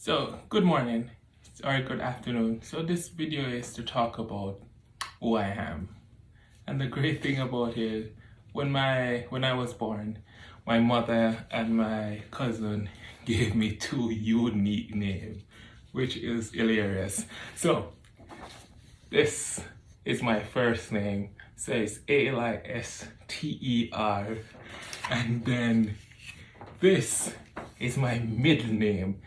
So, good morning or good afternoon. So this video is to talk about who I am. And the great thing about it, when I was born, my mother and my cousin gave me two unique names, which is hilarious. So, this is my first name. So it's Alister. And then this is my middle name,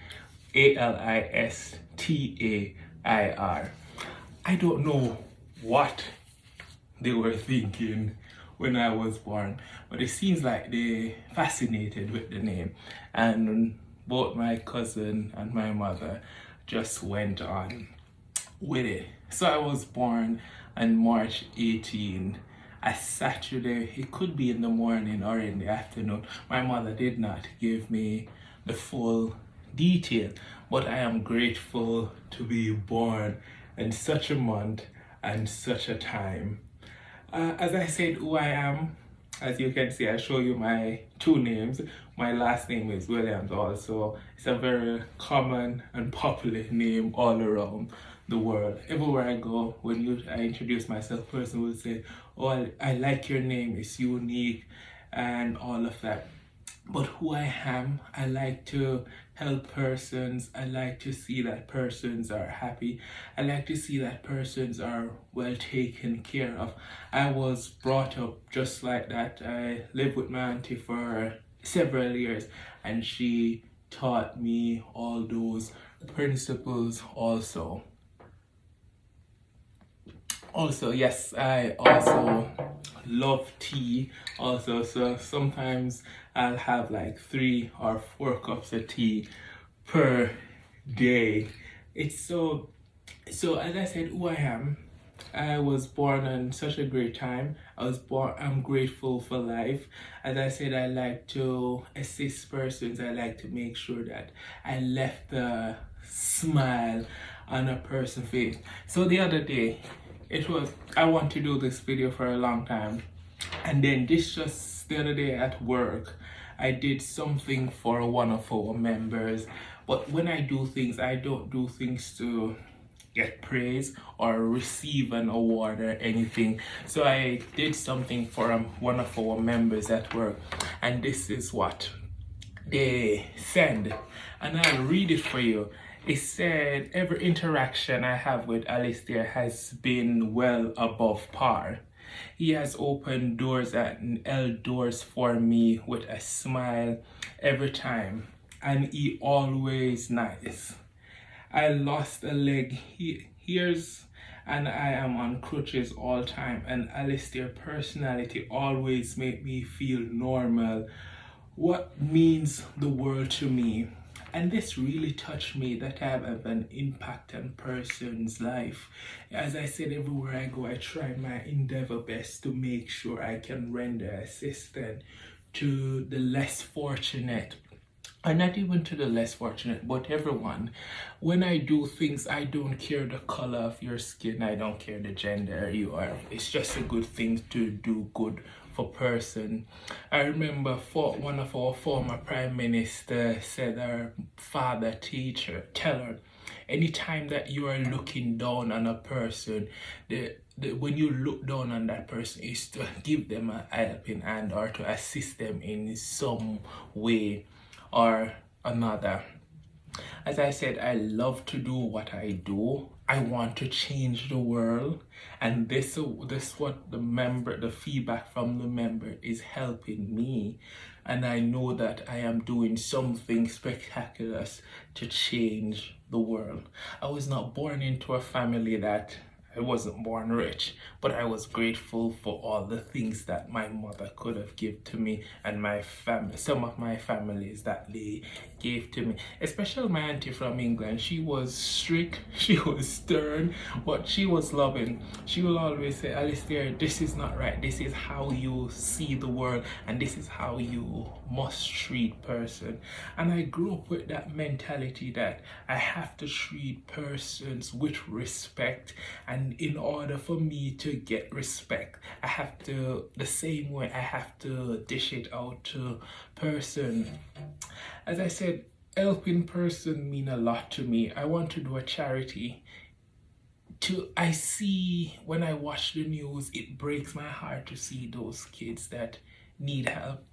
Alistair. I don't know what they were thinking when I was born, but it seems like they fascinated with the name, and both my cousin and my mother just went on with it. So I was born on March 18, a Saturday. It could be in the morning or in the afternoon. My mother did not give me the full detail, but I am grateful to be born in such a month and such a time. As I said, who I am, as you can see, I show you my two names. My last name is Williams also. It's a very common and popular name all around the world. Everywhere I go, when I introduce myself, person will say, oh, I like your name, it's unique and all of that. But who I am, I like to help persons. I like to see that persons are happy. I like to see that persons are well taken care of. I was brought up just like that. I lived with my auntie for several years, and she taught me all those principles also. Yes, I also love tea also, so sometimes I'll have like 3 or 4 cups of tea per day. It's so as I said, who I am, I was born in such a great time. I'm grateful for life. As I said, I like to assist persons. I like to make sure that I left a smile on a person's face. So the other day, I want to do this video for a long time, and then just the other day at work, I did something for one of our members. But when I do things, I don't do things to get praise or receive an award or anything. So I did something for one of our members at work, and this is what they send, and I'll read it for you. It said, every interaction I have with Alistair has been well above par. He has opened doors and held doors for me with a smile every time, and he always nice. I lost a leg here's and I am on crutches all time, and Alistair's personality always make me feel normal. What means the world to me? And this really touched me, that I have an impact on person's life. As I said, everywhere I go, I try my endeavor best to make sure I can render assistance to the less fortunate. Or not even to the less fortunate, but everyone. When I do things, I don't care the color of your skin, I don't care the gender you are. It's just a good thing to do good for person. I remember one of our former prime minister said, our father teacher tell her, anytime that you are looking down on a person, when you look down on that person, is to give them a helping hand or to assist them in some way or another. As I said, I love to do what I do. I want to change the world, and this what the feedback from the member is helping me, and I know that I am doing something spectacular to change the world. I was not born into a family that I wasn't born rich, but I was grateful for all the things that my mother could have given to me, and my family, some of my families that they gave to me, especially my auntie from England. She was strict, she was stern, but she was loving. She will always say, Alistair, this is not right, this is how you see the world, and this is how you must treat person. And I grew up with that mentality that I have to treat persons with respect, and in order for me to get respect, I have to, the same way, I have to dish it out to person. As I said, helping person mean a lot to me. I want to do a charity. I see when I watch the news, it breaks my heart to see those kids that need help.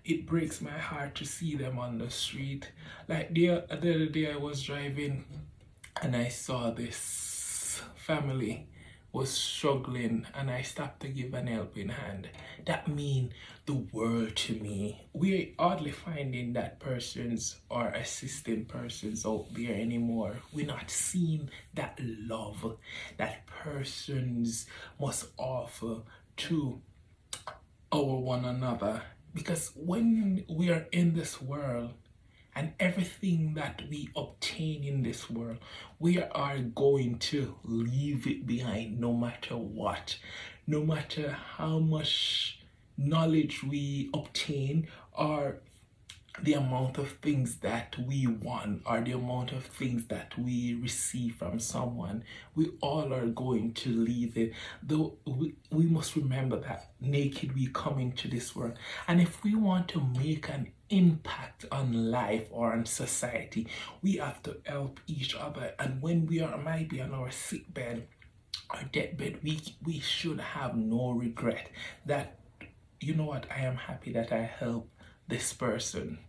It breaks my heart to see them on the street. Like the other day I was driving and I saw this family was struggling and I stopped to give an helping hand. That means the world to me. We're hardly finding that persons or assisting persons out there anymore. We're not seeing that love that persons must offer to our one another. Because when we are in this world, and everything that we obtain in this world, we are going to leave it behind no matter what. No matter how much knowledge we obtain or the amount of things that we want or the amount of things that we receive from someone, we all are going to leave it. Though we must remember that naked we come into this world. And if we want to make an impact on life or on society, we have to help each other. And when we might be on our sick bed or deathbed, we should have no regret that, you know what, I am happy that I helped this person.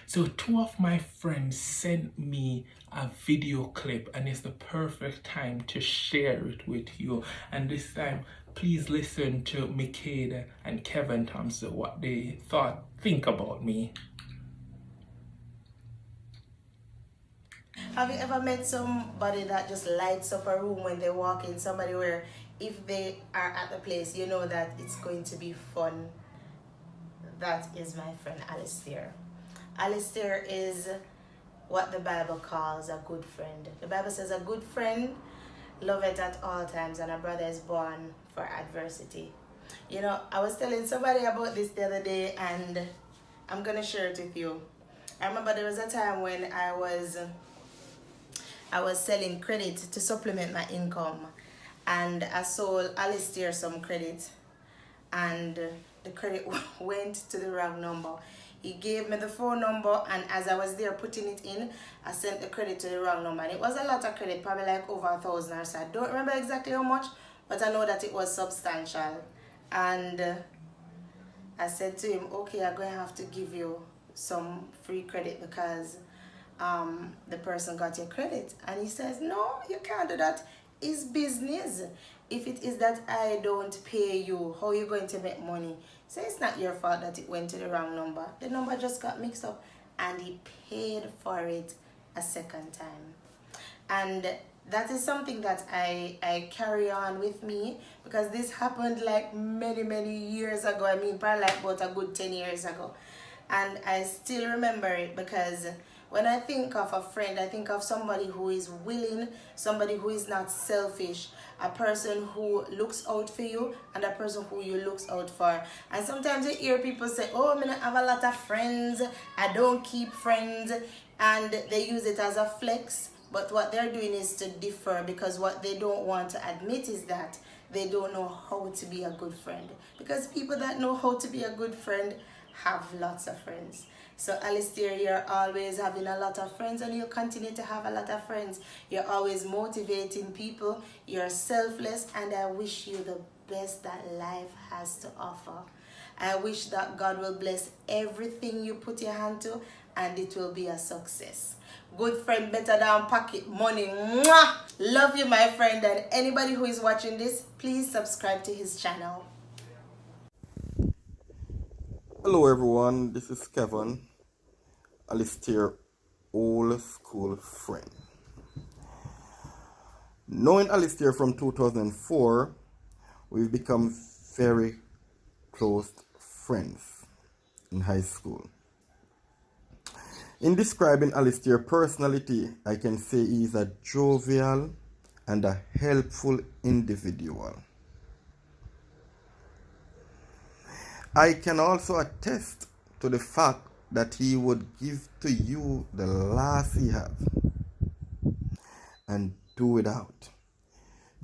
So two of my friends sent me a video clip and it's the perfect time to share it with you. And this time, please listen to Makeda and Kevin Thompson, what they think about me. Have you ever met somebody that just lights up a room when they walk in? Somebody where if they are at the place, you know that it's going to be fun. That is my friend Alistair. Alistair is what the Bible calls a good friend. The Bible says a good friend loveth at all times, and a brother is born for adversity. You know, I was telling somebody about this the other day, and I'm going to share it with you. I remember there was a time when I was selling credit to supplement my income, and I sold Alistair some credit, and the credit went to the wrong number. He gave me the phone number, and as I was there putting it in, I sent the credit to the wrong number. And it was a lot of credit, probably like over 1,000 or so. I don't remember exactly how much, but I know that it was substantial. And I said to him, okay, I'm going to have to give you some free credit because the person got your credit. And he says, no, you can't do that. It's business. If it is that I don't pay you, how are you going to make money? So it's not your fault that it went to the wrong number. The number just got mixed up, and he paid for it a second time. And that is something that I carry on with me, because this happened like many years ago. I mean, probably like about a good 10 years ago. And I still remember it, because when I think of a friend, I think of somebody who is willing, somebody who is not selfish, a person who looks out for you, and a person who you looks out for. And sometimes you hear people say, oh, I have a lot of friends, I don't keep friends, and they use it as a flex. But what they're doing is to differ, because what they don't want to admit is that they don't know how to be a good friend. Because people that know how to be a good friend have lots of friends. So Alistair, you're always having a lot of friends, and you'll continue to have a lot of friends. You're always motivating people. You're selfless, and I wish you the best that life has to offer. I wish that God will bless everything you put your hand to, and it will be a success. Good friend better than pocket money. Mwah! Love you, my friend, and anybody who is watching this, please subscribe to his channel. Hello everyone, this is Kevin, Alistair old school friend. Knowing Alistair from 2004, we've become very close friends in high school. In describing Alistair's personality, I can say he is a jovial and a helpful individual. I can also attest to the fact that he would give to you the last he has and do without,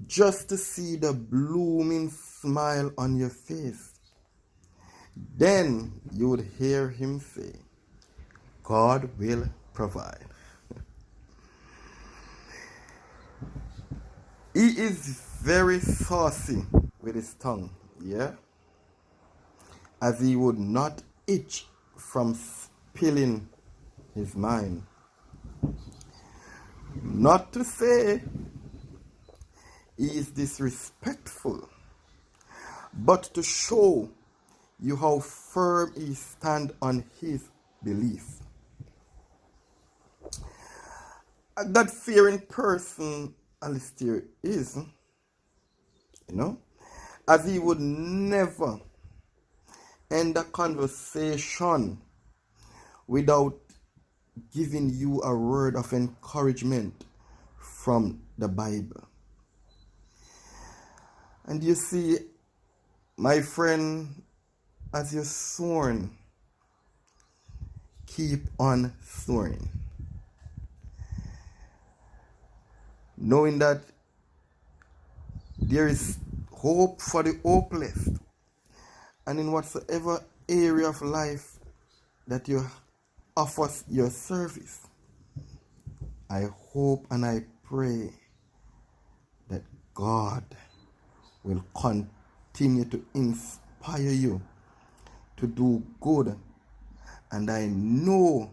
just to see the blooming smile on your face. Then you would hear him say, God will provide. He is very saucy with his tongue, yeah? As he would not itch from spilling his mind. Not to say he is disrespectful, but to show you how firm he stands on his belief. A God-fearing person, Alistair is, as he would never end a conversation without giving you a word of encouragement from the Bible. And you see, my friend, as you're soaring, keep on soaring. Knowing that there is hope for the hopeless. And in whatsoever area of life that you offer your service, I hope and I pray that God will continue to inspire you to do good. And I know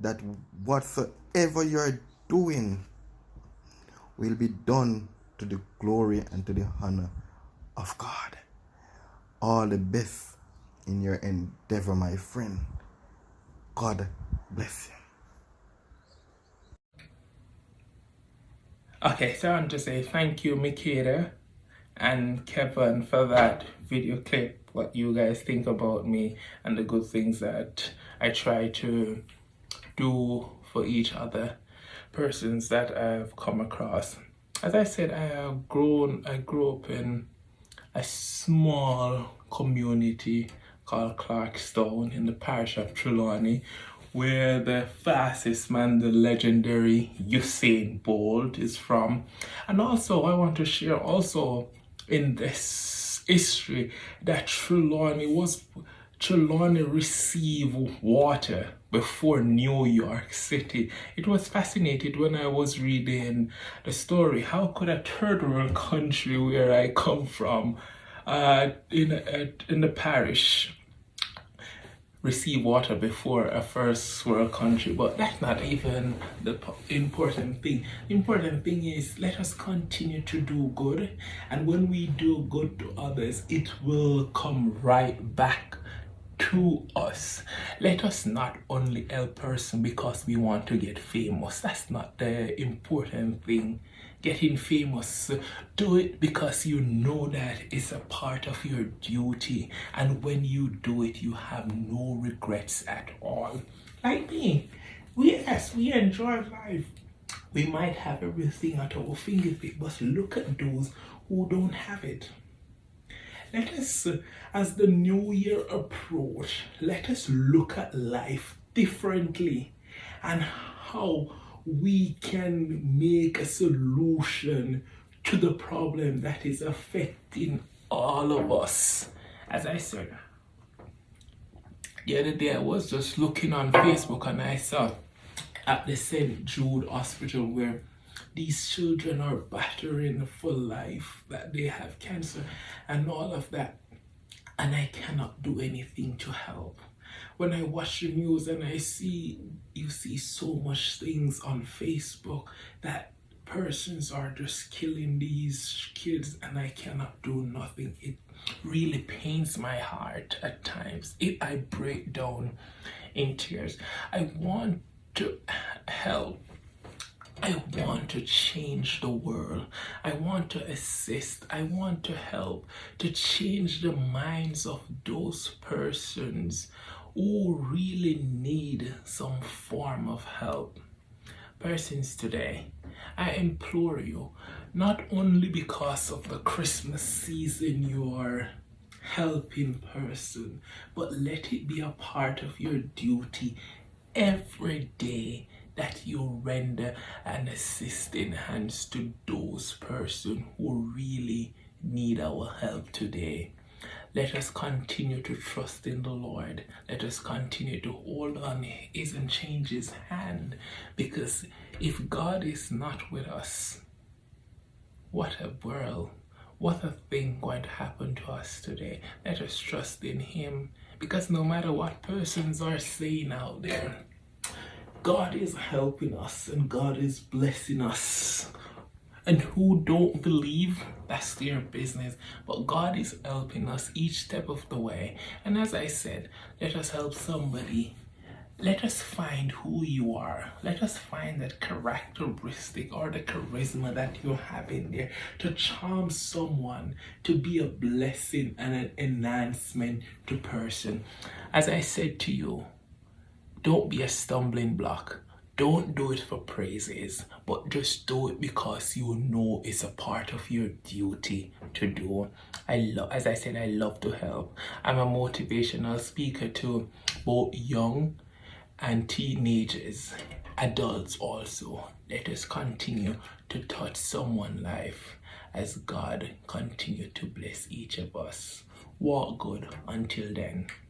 that whatsoever you're doing will be done to the glory and to the honor of God. All the best in your endeavor, my friend. God bless you. Okay, so I want to say thank you, Mikeda and Kevin, for that video clip, what you guys think about me and the good things that I try to do for each other persons that I've come across. As I said, I grew up in a small community called Clarkstown in the parish of Trelawney, where the fastest man, the legendary Usain Bolt, is from. And also I want to share also in this history that Trelawney received water before New York City. It was fascinating when I was reading the story. How could a third world country where I come from in the parish receive water before a first world country? But that's not even the important thing. The important thing is, let us continue to do good, and when we do good to others, it will come right back to us. Let us not only help person because we want to get famous. That's not the important thing. Getting famous, do it because you know that it's a part of your duty, and when you do it, you have no regrets at all. Like me, we enjoy life. We might have everything at our fingertips, but look at those who don't have it. Let us, as the new year approach, let us look at life differently and how we can make a solution to the problem that is affecting all of us. As I said, the other day I was just looking on Facebook and I saw at the St. Jude Hospital where these children are battering for life, that they have cancer and all of that, and I cannot do anything to help. When I watch the news and you see so much things on Facebook that persons are just killing these kids and I cannot do nothing. It really pains my heart at times. I break down in tears. I want to help. I want to change the world. I want to assist. I want to help to change the minds of those persons who really need some form of help. Persons today, I implore you, not only because of the Christmas season you are helping person, but let it be a part of your duty every day that you render an assisting hands to those persons who really need our help today. Let us continue to trust in the Lord. Let us continue to hold on His and change His hand. Because if God is not with us, what a world, what a thing going to happen to us today. Let us trust in Him. Because no matter what persons are saying out there, God is helping us and God is blessing us. And who don't believe, that's their business. But God is helping us each step of the way. And as I said, let us help somebody. Let us find who you are. Let us find that characteristic or the charisma that you have in there to charm someone, to be a blessing and an enhancement to person. As I said to you, don't be a stumbling block. Don't do it for praises, but just do it because you know it's a part of your duty to do. As I said, I love to help. I'm a motivational speaker to both young and teenagers, adults also. Let us continue to touch someone's life as God continue to bless each of us. Walk good until then.